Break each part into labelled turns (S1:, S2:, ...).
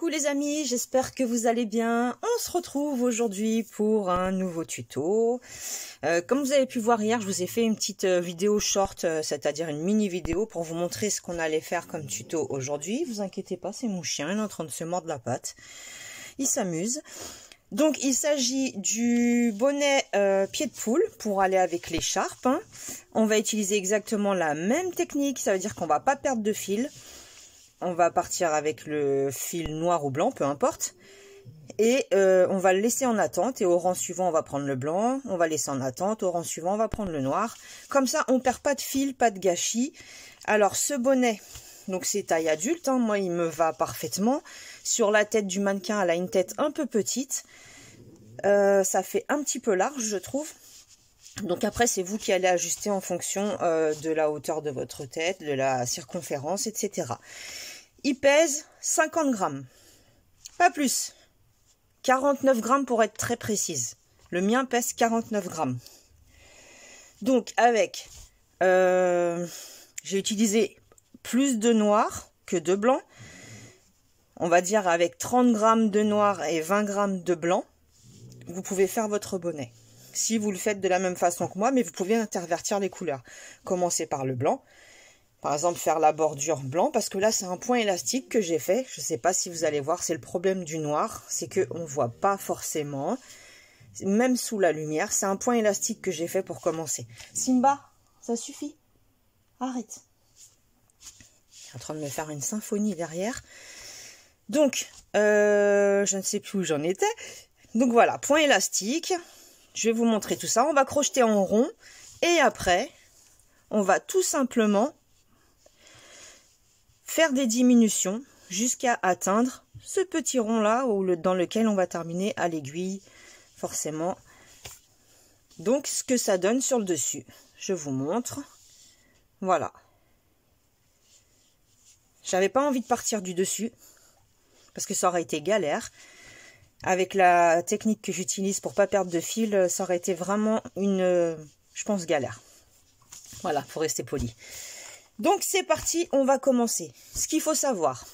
S1: Coucou les amis, j'espère que vous allez bien. On se retrouve aujourd'hui pour un nouveau tuto. Comme vous avez pu voir hier, je vous ai fait une petite vidéo short, c'est-à-dire une mini vidéo pour vous montrer ce qu'on allait faire comme tuto aujourd'hui. Vous inquiétez pas, c'est mon chien, il est en train de se mordre la patte. Il s'amuse. Donc il s'agit du bonnet pied de poule pour aller avec l'écharpe. Hein. On va utiliser exactement la même technique, ça veut dire qu'on va pas perdre de fil. On va partir avec le fil noir ou blanc, peu importe. Et on va le laisser en attente. Et au rang suivant, on va prendre le blanc. On va laisser en attente. Au rang suivant, on va prendre le noir. Comme ça, on perd pas de fil, pas de gâchis. Alors, ce bonnet, donc c'est taille adulte. Hein, moi, il me va parfaitement. Sur la tête du mannequin, elle a une tête un peu petite. Ça fait un petit peu large, je trouve. Donc après, c'est vous qui allez ajuster en fonction de la hauteur de votre tête, de la circonférence, etc. Il pèse 50 grammes, pas plus. 49 grammes pour être très précise. Le mien pèse 49 grammes. Donc avec, j'ai utilisé plus de noir que de blanc. On va dire avec 30 grammes de noir et 20 grammes de blanc, vous pouvez faire votre bonnet. Si vous le faites de la même façon que moi, mais vous pouvez intervertir les couleurs. Commencez par le blanc. Par exemple, faire la bordure blanc, parce que là, c'est un point élastique que j'ai fait. Je ne sais pas si vous allez voir, c'est le problème du noir. C'est qu'on ne voit pas forcément, même sous la lumière. C'est un point élastique que j'ai fait pour commencer. Simba, ça suffit. Arrête. Il est en train de me faire une symphonie derrière. Donc, je ne sais plus où j'en étais. Donc voilà, point élastique. Je vais vous montrer tout ça. On va crocheter en rond. Et après, on va tout simplement faire des diminutions jusqu'à atteindre ce petit rond là dans lequel on va terminer à l'aiguille forcément. Donc ce que ça donne sur le dessus, je vous montre. Voilà. J'avais pas envie de partir du dessus parce que ça aurait été galère. Avec la technique que j'utilise pour pas perdre de fil, ça aurait été vraiment une, je pense, galère. Voilà, faut rester poli. Donc c'est parti, on va commencer. Ce qu'il faut savoir,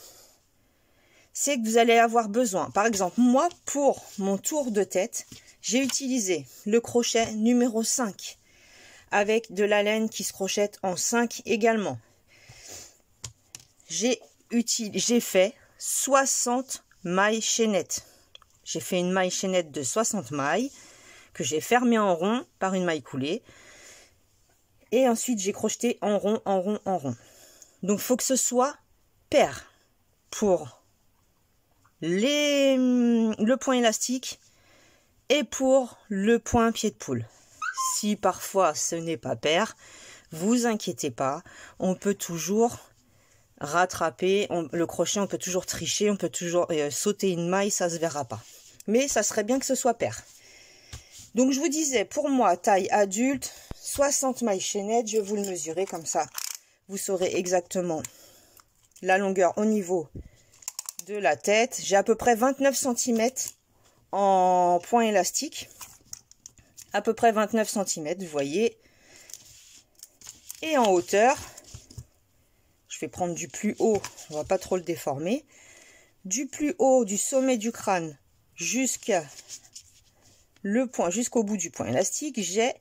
S1: c'est que vous allez avoir besoin, par exemple, moi, pour mon tour de tête, j'ai utilisé le crochet numéro 5, avec de la laine qui se crochette en 5 également. J'ai fait 60 mailles chaînettes. J'ai fait une maille chaînette de 60 mailles, que j'ai fermée en rond par une maille coulée. Et ensuite, j'ai crocheté en rond, en rond, en rond. Donc, il faut que ce soit pair pour le point élastique et pour le point pied de poule. Si parfois ce n'est pas pair, vous inquiétez pas, on peut toujours rattraper le crochet, on peut toujours tricher, on peut toujours sauter une maille, ça se verra pas. Mais ça serait bien que ce soit pair. Donc, je vous disais, pour moi, taille adulte, 60 mailles chaînettes, je vais vous le mesurer comme ça. Vous saurez exactement la longueur au niveau de la tête. J'ai à peu près 29 cm en point élastique. À peu près 29 cm, vous voyez. Et en hauteur, je vais prendre du plus haut, on va pas trop le déformer. Du plus haut, du sommet du crâne jusqu'au bout du point élastique, j'ai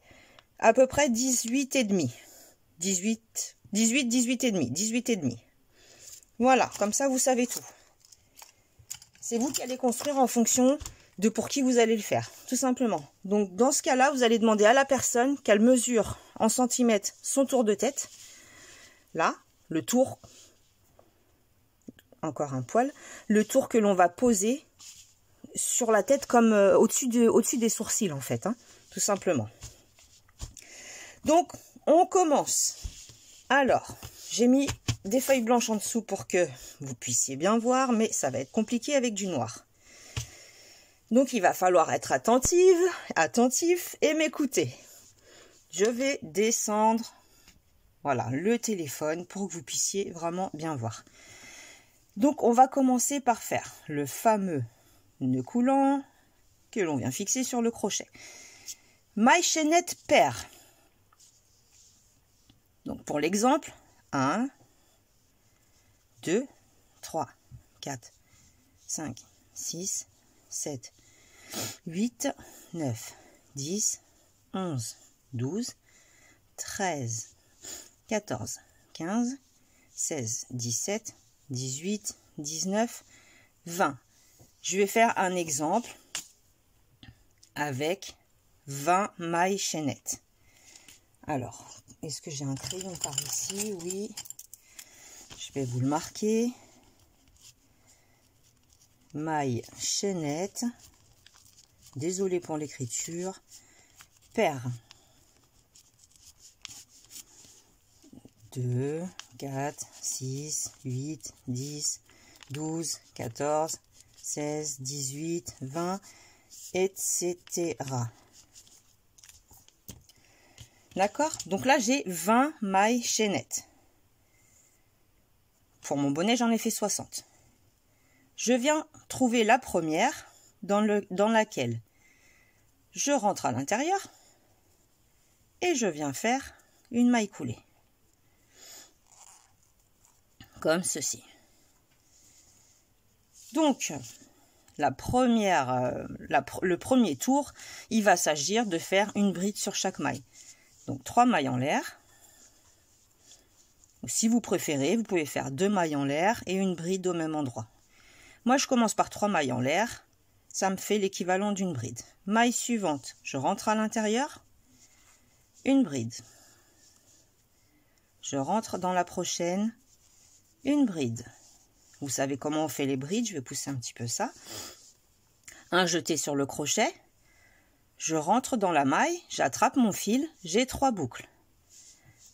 S1: à peu près 18 et demi. 18 et demi. Voilà, comme ça vous savez tout. C'est vous qui allez construire en fonction de pour qui vous allez le faire, tout simplement. Donc dans ce cas-là, vous allez demander à la personne qu'elle mesure en centimètres son tour de tête. Là, le tour, encore un poil, le tour que l'on va poser sur la tête comme au-dessus des sourcils en fait, hein, tout simplement. Donc, on commence. Alors, j'ai mis des feuilles blanches en dessous pour que vous puissiez bien voir, mais ça va être compliqué avec du noir. Donc, il va falloir être attentif et m'écouter. Je vais descendre, voilà, le téléphone pour que vous puissiez vraiment bien voir. Donc, on va commencer par faire le fameux nœud coulant que l'on vient fixer sur le crochet. Maille chaînette paire. Donc, pour l'exemple, 1, 2, 3, 4, 5, 6, 7, 8, 9, 10, 11, 12, 13, 14, 15, 16, 17, 18, 19, 20. Je vais faire un exemple avec 20 mailles chaînettes. Alors, est-ce que j'ai un crayon par ici? Oui. Je vais vous le marquer. Mailles chaînettes. Désolé pour l'écriture. Paire. 2, 4, 6, 8, 10, 12, 14, 16, 18, 20, etc. D'accord? Donc là, j'ai 20 mailles chaînettes. Pour mon bonnet, j'en ai fait 60. Je viens trouver la première dans laquelle je rentre à l'intérieur et je viens faire une maille coulée. Comme ceci. Donc, le premier tour, il va s'agir de faire une bride sur chaque maille. Donc 3 mailles en l'air. Ou si vous préférez, vous pouvez faire 2 mailles en l'air et une bride au même endroit. Moi, je commence par 3 mailles en l'air. Ça me fait l'équivalent d'une bride. Maille suivante, je rentre à l'intérieur. Une bride. Je rentre dans la prochaine. Une bride. Vous savez comment on fait les brides. Je vais pousser un petit peu ça. Un jeté sur le crochet. Je rentre dans la maille, j'attrape mon fil, j'ai 3 boucles.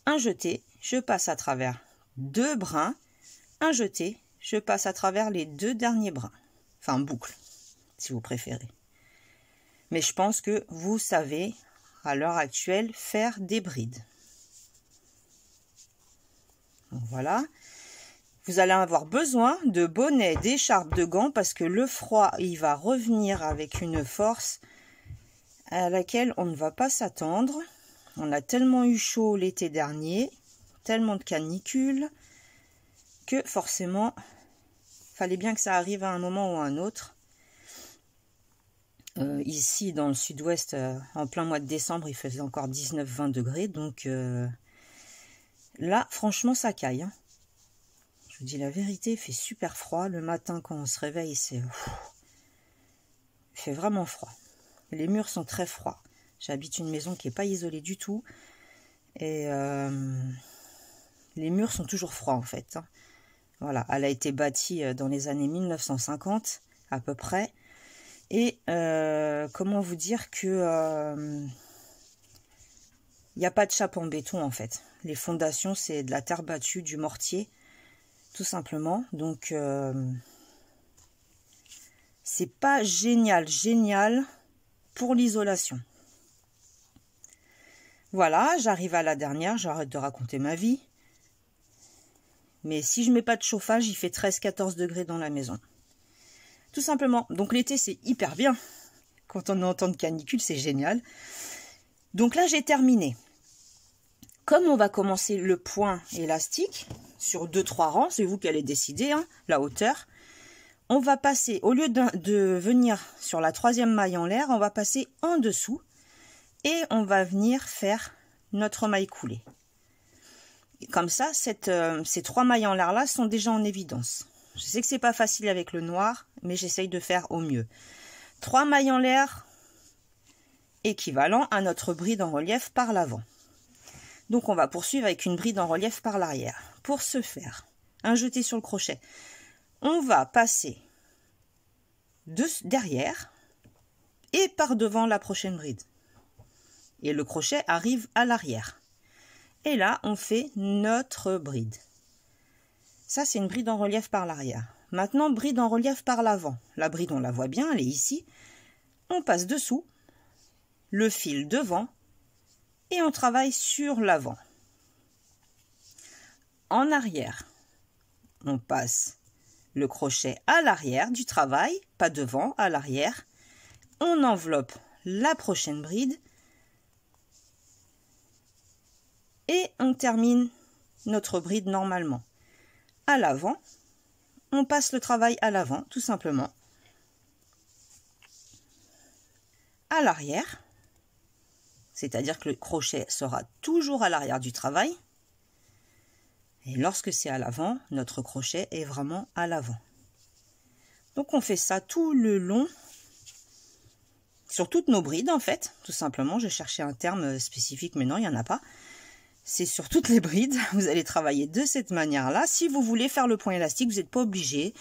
S1: Un jeté, je passe à travers 2 brins. Un jeté, je passe à travers les 2 derniers brins. Enfin, boucles, si vous préférez. Mais je pense que vous savez, à l'heure actuelle, faire des brides. Donc voilà. Vous allez avoir besoin de bonnets, d'écharpes, de gants, parce que le froid, il va revenir avec une force à laquelle on ne va pas s'attendre. On a tellement eu chaud l'été dernier, tellement de canicule, que forcément, fallait bien que ça arrive à un moment ou à un autre. Ici, dans le sud-ouest, en plein mois de décembre, il faisait encore 19-20 degrés. Donc là, franchement, ça caille. Hein. Je vous dis la vérité, il fait super froid. Le matin, quand on se réveille, il fait vraiment froid. Les murs sont très froids. J'habite une maison qui n'est pas isolée du tout. Et les murs sont toujours froids en fait. Hein. Voilà, elle a été bâtie dans les années 1950 à peu près. Et comment vous dire que il n'y a pas de chape en béton en fait. Les fondations, c'est de la terre battue, du mortier, tout simplement. Donc c'est pas génial pour l'isolation. Voilà, j'arrive à la dernière, j'arrête de raconter ma vie. Mais si je mets pas de chauffage, il fait 13-14 degrés dans la maison. Tout simplement. Donc l'été, c'est hyper bien. Quand on est en temps de canicule, c'est génial. Donc là, j'ai terminé. Comme on va commencer le point élastique sur 2-3 rangs, c'est vous qui allez décider, hein, la hauteur. On va passer, au lieu de venir sur la 3e maille en l'air, on va passer en dessous. Et on va venir faire notre maille coulée. Comme ça, ces 3 mailles en l'air là sont déjà en évidence. Je sais que c'est pas facile avec le noir, mais j'essaye de faire au mieux. 3 mailles en l'air, équivalent à notre bride en relief par l'avant. Donc on va poursuivre avec une bride en relief par l'arrière. Pour ce faire, un jeté sur le crochet. On va passer derrière et par devant la prochaine bride. Et le crochet arrive à l'arrière. Et là, on fait notre bride. Ça, c'est une bride en relief par l'arrière. Maintenant, bride en relief par l'avant. La bride, on la voit bien, elle est ici. On passe dessous, le fil devant, et on travaille sur l'avant. En arrière, on passe le crochet à l'arrière du travail, pas devant, à l'arrière. On enveloppe la prochaine bride. Et on termine notre bride normalement. À l'avant, on passe le travail à l'avant, tout simplement. À l'arrière, c'est-à-dire que le crochet sera toujours à l'arrière du travail. Et lorsque c'est à l'avant, notre crochet est vraiment à l'avant. Donc on fait ça tout le long, sur toutes nos brides en fait, tout simplement. Je cherchais un terme spécifique, mais non, il n'y en a pas. C'est sur toutes les brides, vous allez travailler de cette manière-là. Si vous voulez faire le point élastique, vous n'êtes pas obligé.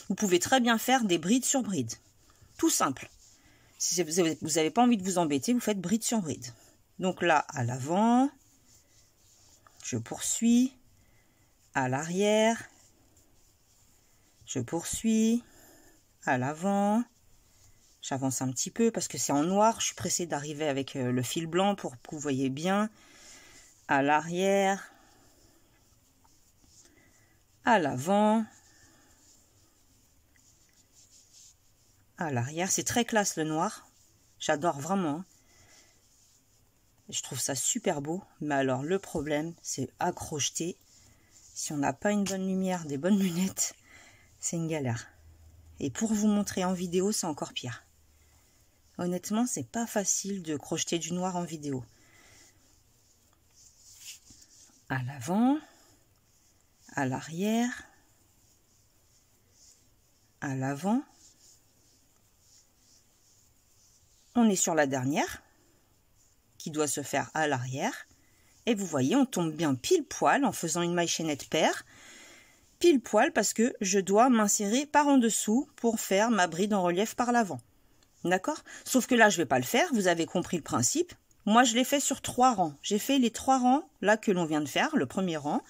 S1: Vous pouvez très bien faire des brides sur brides. Tout simple. Si vous n'avez pas envie de vous embêter, vous faites bride sur bride. Donc là, à l'avant, je poursuis. À l'arrière, je poursuis, à l'avant, j'avance un petit peu parce que c'est en noir, je suis pressée d'arriver avec le fil blanc pour que vous voyez bien, à l'arrière, à l'avant, à l'arrière, c'est très classe le noir, j'adore vraiment, je trouve ça super beau, mais alors le problème c'est à crocheter. Si on n'a pas une bonne lumière, des bonnes lunettes, c'est une galère. Et pour vous montrer en vidéo, c'est encore pire. Honnêtement, c'est pas facile de crocheter du noir en vidéo. À l'avant, à l'arrière, à l'avant. On est sur la dernière, qui doit se faire à l'arrière. Et vous voyez, on tombe bien pile poil en faisant une maille chaînette paire. Pile poil parce que je dois m'insérer par en dessous pour faire ma bride en relief par l'avant. D'accord? Sauf que là, je ne vais pas le faire. Vous avez compris le principe. Moi, je l'ai fait sur 3 rangs. J'ai fait les 3 rangs là que l'on vient de faire. Le premier rang,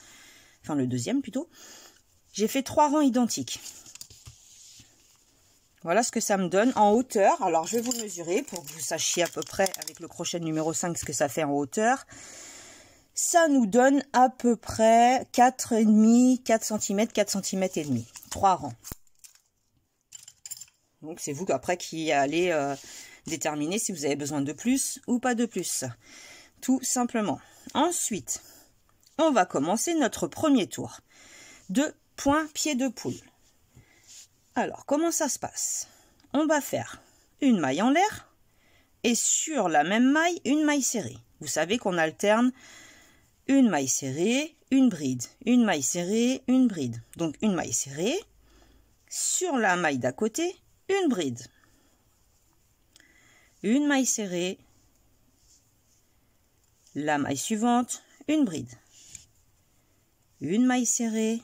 S1: enfin le deuxième plutôt. J'ai fait 3 rangs identiques. Voilà ce que ça me donne en hauteur. Alors, je vais vous mesurer pour que vous sachiez à peu près avec le crochet numéro 5 ce que ça fait en hauteur. Ça nous donne à peu près 4,5, 4 cm, 4 cm et demi. 3 rangs. Donc c'est vous après qui allez déterminer si vous avez besoin de plus ou pas de plus. Tout simplement. Ensuite, on va commencer notre premier tour de point pied de poule. Alors, comment ça se passe? On va faire une maille en l'air et sur la même maille, une maille serrée. Vous savez qu'on alterne une maille serrée, une bride, une maille serrée, une bride. Donc une maille serrée, sur la maille d'à côté, une bride. Une maille serrée, la maille suivante, une bride. Une maille serrée,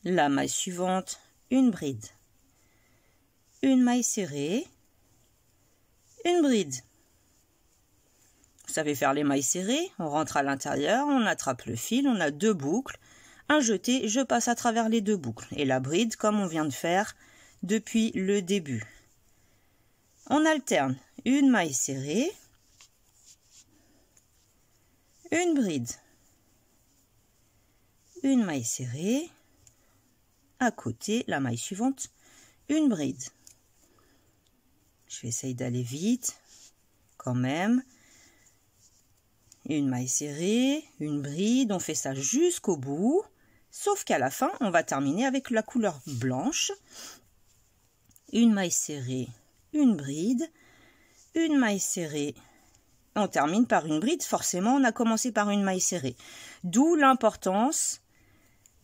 S1: la maille suivante, une bride. Une maille serrée, une bride. Vous savez faire les mailles serrées, on rentre à l'intérieur, on attrape le fil, on a 2 boucles, un jeté, je passe à travers les 2 boucles. Et la bride, comme on vient de faire depuis le début. On alterne une maille serrée, une bride, une maille serrée, à côté, la maille suivante, une bride. Je vais essayer d'aller vite, quand même. Une maille serrée, une bride, on fait ça jusqu'au bout, sauf qu'à la fin, on va terminer avec la couleur blanche. Une maille serrée, une bride, une maille serrée. On termine par une bride, forcément, on a commencé par une maille serrée. D'où l'importance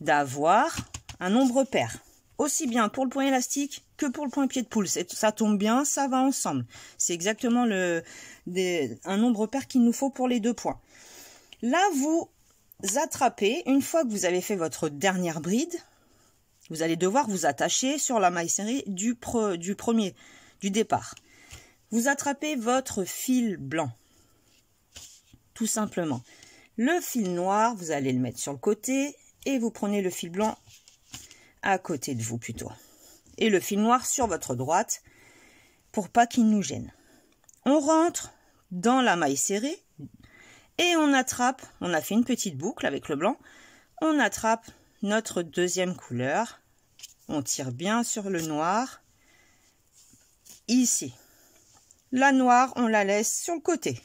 S1: d'avoir un nombre pair. Aussi bien pour le point élastique que pour le point pied de poule. Ça tombe bien, ça va ensemble. C'est exactement un nombre pair qu'il nous faut pour les 2 points. Là, vous attrapez, une fois que vous avez fait votre dernière bride, vous allez devoir vous attacher sur la maille serrée du départ. Vous attrapez votre fil blanc, tout simplement. Le fil noir, vous allez le mettre sur le côté et vous prenez le fil blanc à côté de vous plutôt. Et le fil noir sur votre droite pour pas qu'il nous gêne. On rentre dans la maille serrée et on attrape, on a fait une petite boucle avec le blanc, on attrape notre deuxième couleur, on tire bien sur le noir, ici. La noire, on la laisse sur le côté.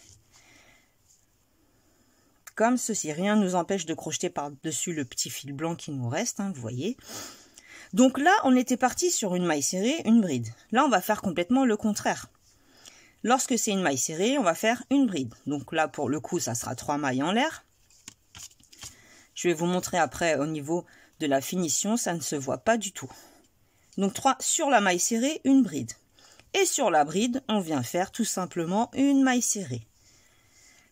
S1: comme ceci. Rien ne nous empêche de crocheter par-dessus le petit fil blanc qui nous reste, hein, vous voyez. Donc là, on était parti sur une maille serrée, une bride. Là, on va faire complètement le contraire. Lorsque c'est une maille serrée, on va faire une bride. Donc là, pour le coup, ça sera 3 mailles en l'air. Je vais vous montrer après au niveau de la finition, ça ne se voit pas du tout. Donc 3 sur la maille serrée, une bride. Et sur la bride, on vient faire tout simplement une maille serrée.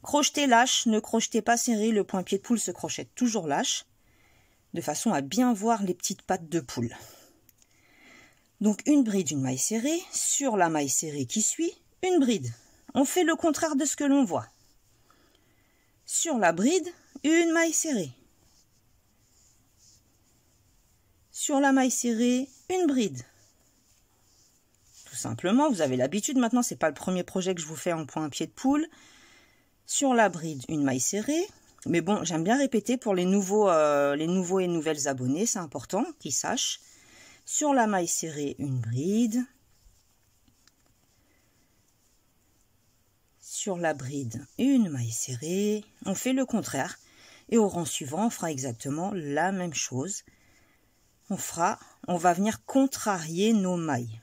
S1: Crochetez lâche, ne crochetez pas serré, le point pied de poule se crochette toujours lâche, de façon à bien voir les petites pattes de poule. Donc une bride, une maille serrée, sur la maille serrée qui suit, une bride. On fait le contraire de ce que l'on voit. Sur la bride, une maille serrée. Sur la maille serrée, une bride. Tout simplement, vous avez l'habitude maintenant, c'est pas le premier projet que je vous fais en point pied de poule. Sur la bride, une maille serrée. Mais bon, j'aime bien répéter pour les nouveaux et nouvelles abonnés, c'est important qu'ils sachent. Sur la maille serrée, une bride. Sur la bride, une maille serrée. On fait le contraire. Et au rang suivant, on fera exactement la même chose. On va venir contrarier nos mailles.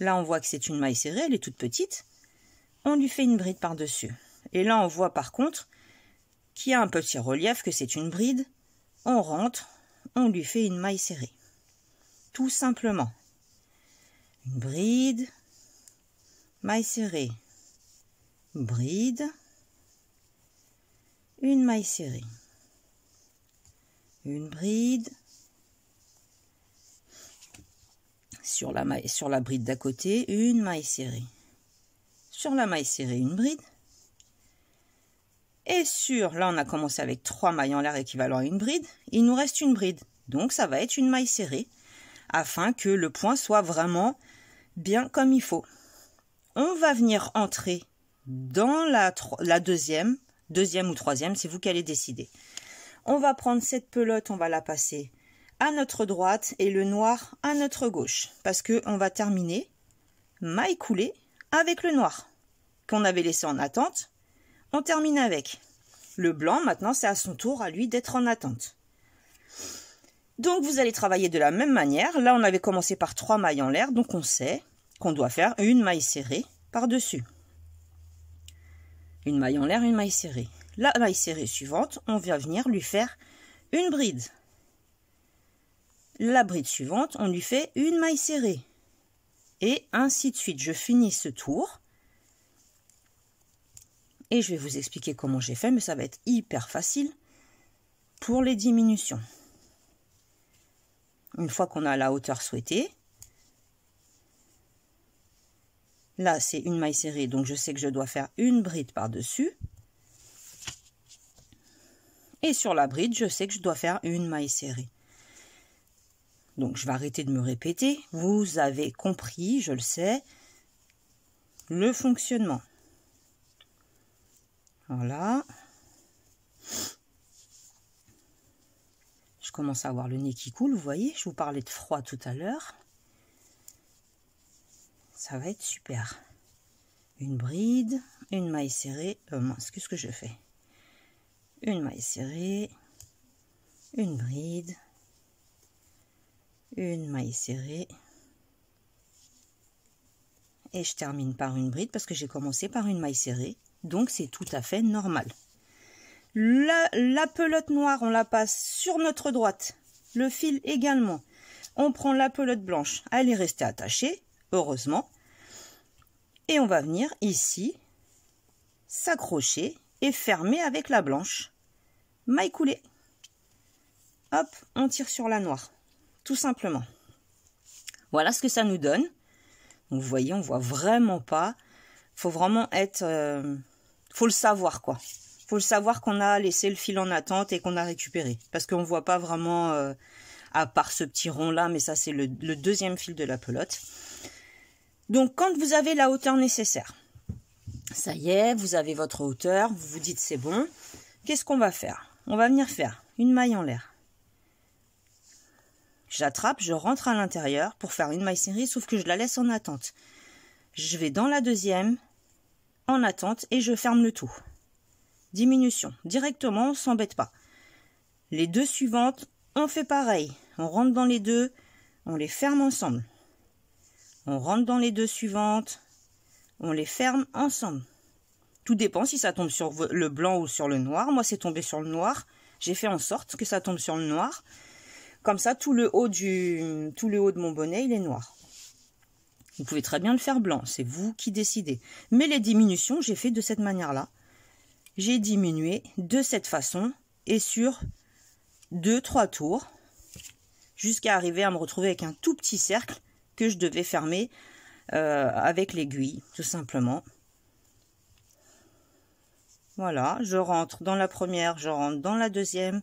S1: Là, on voit que c'est une maille serrée, elle est toute petite. On lui fait une bride par-dessus. Et là, on voit par contre qu'il y a un petit relief, que c'est une bride. On rentre, on lui fait une maille serrée. Tout simplement. Une bride, maille serrée, bride, une maille serrée, une bride, sur la bride d'à côté, une maille serrée. Sur la maille serrée, une bride. Et là on a commencé avec 3 mailles en l'air équivalent à une bride. Il nous reste une bride. Donc ça va être une maille serrée. Afin que le point soit vraiment bien comme il faut. On va venir entrer dans la deuxième ou troisième, c'est vous qui allez décider. On va prendre cette pelote, on va la passer à notre droite et le noir à notre gauche. Parce qu'on va terminer maille coulée avec le noir qu'on avait laissé en attente. On termine avec le blanc. Maintenant, c'est à son tour à lui d'être en attente. Donc, vous allez travailler de la même manière. Là, on avait commencé par 3 mailles en l'air. Donc, on sait qu'on doit faire une maille serrée par-dessus. Une maille en l'air, une maille serrée. La maille serrée suivante, on va venir lui faire une bride. La bride suivante, on lui fait une maille serrée. Et ainsi de suite. Je finis ce tour. Et je vais vous expliquer comment j'ai fait, mais ça va être hyper facile pour les diminutions. Une fois qu'on a la hauteur souhaitée, là c'est une maille serrée, donc je sais que je dois faire une bride par-dessus. Et sur la bride, je sais que je dois faire une maille serrée. Donc je vais arrêter de me répéter. Vous avez compris, je le sais, le fonctionnement. Voilà. Je commence à avoir le nez qui coule, vous voyez. Je vous parlais de froid tout à l'heure. Ça va être super. Une bride, une maille serrée. Mince, qu'est-ce que je fais? Une maille serrée, une bride, une maille serrée. Et je termine par une bride parce que j'ai commencé par une maille serrée. Donc, c'est tout à fait normal. La pelote noire, on la passe sur notre droite. Le fil également. On prend la pelote blanche. Elle est restée attachée, heureusement. Et on va venir ici, s'accrocher et fermer avec la blanche. Maille coulée. Hop, on tire sur la noire. Tout simplement. Voilà ce que ça nous donne. Donc, vous voyez, on voit vraiment pas. Faut vraiment être... faut le savoir, quoi. Faut le savoir qu'on a laissé le fil en attente et qu'on a récupéré. Parce qu'on ne voit pas vraiment, à part ce petit rond-là, mais ça, c'est le deuxième fil de la pelote. Donc, quand vous avez la hauteur nécessaire, ça y est, vous avez votre hauteur, vous vous dites c'est bon. Qu'est-ce qu'on va faire? On va venir faire une maille en l'air. J'attrape, je rentre à l'intérieur pour faire une maille serrée, sauf que je la laisse en attente. Je vais dans la deuxième, en attente et je ferme le tout. Diminution, directement, on s'embête pas. Les deux suivantes, on fait pareil. On rentre dans les deux, on les ferme ensemble. On rentre dans les deux suivantes, on les ferme ensemble. Tout dépend si ça tombe sur le blanc ou sur le noir. Moi, c'est tombé sur le noir. J'ai fait en sorte que ça tombe sur le noir. Comme ça, tout le haut de mon bonnet, il est noir. Vous pouvez très bien le faire blanc, c'est vous qui décidez. Mais les diminutions, j'ai fait de cette manière-là. J'ai diminué de cette façon et sur 2-3 tours jusqu'à arriver à me retrouver avec un tout petit cercle que je devais fermer avec l'aiguille, tout simplement. Voilà, je rentre dans la première, je rentre dans la deuxième,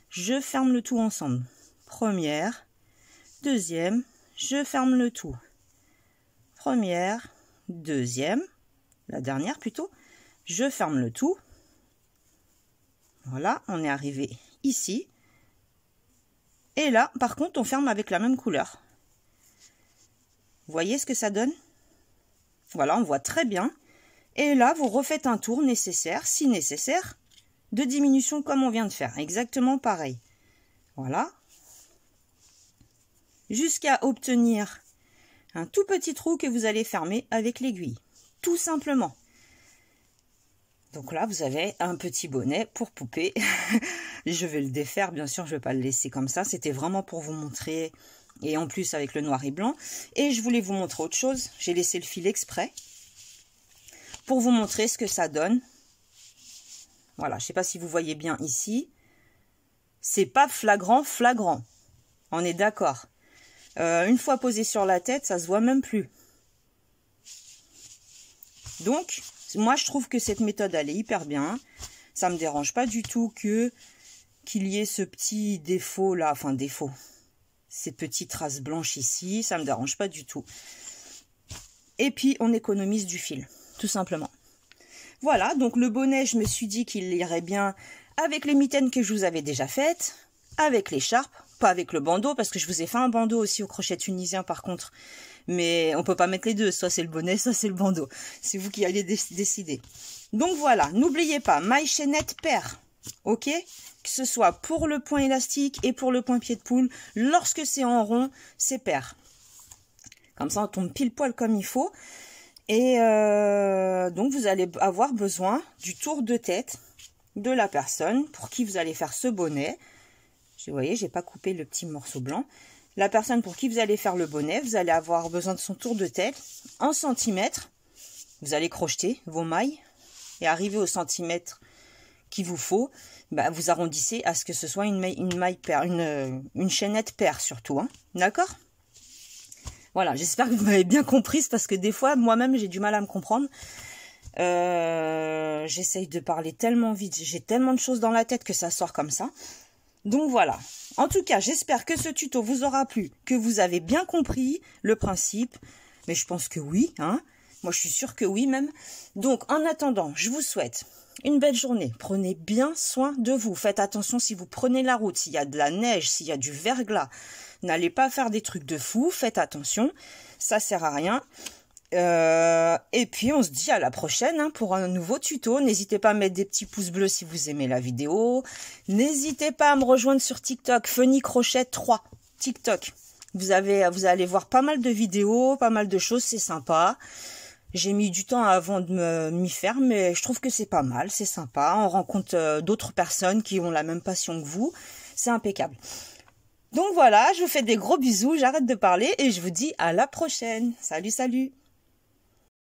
S1: je ferme le tout ensemble. Première, deuxième, je ferme le tout. Première, deuxième, la dernière plutôt, je ferme le tout. Voilà, on est arrivé ici. Et là, par contre, on ferme avec la même couleur. Vous voyez ce que ça donne? Voilà, on voit très bien. Et là, vous refaites un tour nécessaire, si nécessaire, de diminution comme on vient de faire. Exactement pareil. Voilà. Jusqu'à obtenir un tout petit trou que vous allez fermer avec l'aiguille. Tout simplement. Donc là, vous avez un petit bonnet pour poupée. Je vais le défaire, bien sûr, je ne vais pas le laisser comme ça. C'était vraiment pour vous montrer, et en plus avec le noir et blanc. Et je voulais vous montrer autre chose. J'ai laissé le fil exprès pour vous montrer ce que ça donne. Voilà, je ne sais pas si vous voyez bien ici. C'est pas flagrant, flagrant. On est d'accord. Une fois posé sur la tête, ça se voit même plus. Donc, moi, je trouve que cette méthode, elle est hyper bien. Ça me dérange pas du tout qu'il y ait ce petit défaut là, enfin défaut, ces petites traces blanches ici, ça me dérange pas du tout. Et puis, on économise du fil, tout simplement. Voilà, donc le bonnet, je me suis dit qu'il irait bien avec les mitaines que je vous avais déjà faites, avec l'écharpe, pas avec le bandeau, parce que je vous ai fait un bandeau aussi au crochet tunisien par contre. Mais on peut pas mettre les deux, soit c'est le bonnet, soit c'est le bandeau. C'est vous qui allez décider. Donc voilà, n'oubliez pas, maille chaînette paire, ok? Que ce soit pour le point élastique et pour le point pied de poule, lorsque c'est en rond, c'est paire. Comme ça, on tombe pile poil comme il faut. Et donc, vous allez avoir besoin du tour de tête de la personne pour qui vous allez faire ce bonnet. Vous voyez, j'ai pas coupé le petit morceau blanc. La personne pour qui vous allez faire le bonnet, vous allez avoir besoin de son tour de tête en centimètres. Vous allez crocheter vos mailles et arriver au centimètre qu'il vous faut. Bah, vous arrondissez à ce que ce soit une maille paire, une chaînette paire surtout. Hein. D'accord? Voilà, j'espère que vous m'avez bien comprise parce que des fois, moi-même, j'ai du mal à me comprendre. J'essaye de parler tellement vite, j'ai tellement de choses dans la tête que ça sort comme ça. Donc voilà, en tout cas, j'espère que ce tuto vous aura plu, que vous avez bien compris le principe, mais je pense que oui, hein. Moi, je suis sûre que oui même. Donc, en attendant, je vous souhaite une belle journée. Prenez bien soin de vous. Faites attention si vous prenez la route, s'il y a de la neige, s'il y a du verglas. N'allez pas faire des trucs de fou, faites attention, ça sert à rien. Et puis on se dit à la prochaine hein, pour un nouveau tuto. N'hésitez pas à mettre des petits pouces bleus si vous aimez la vidéo. N'hésitez pas à me rejoindre sur TikTok, Funny Crochet 3 TikTok. Vous allez voir pas mal de vidéos, pas mal de choses, c'est sympa. J'ai mis du temps avant de m'y faire, mais je trouve que c'est pas mal, c'est sympa. On rencontre d'autres personnes qui ont la même passion que vous. C'est impeccable. Donc voilà, je vous fais des gros bisous, j'arrête de parler et je vous dis à la prochaine. Salut, salut!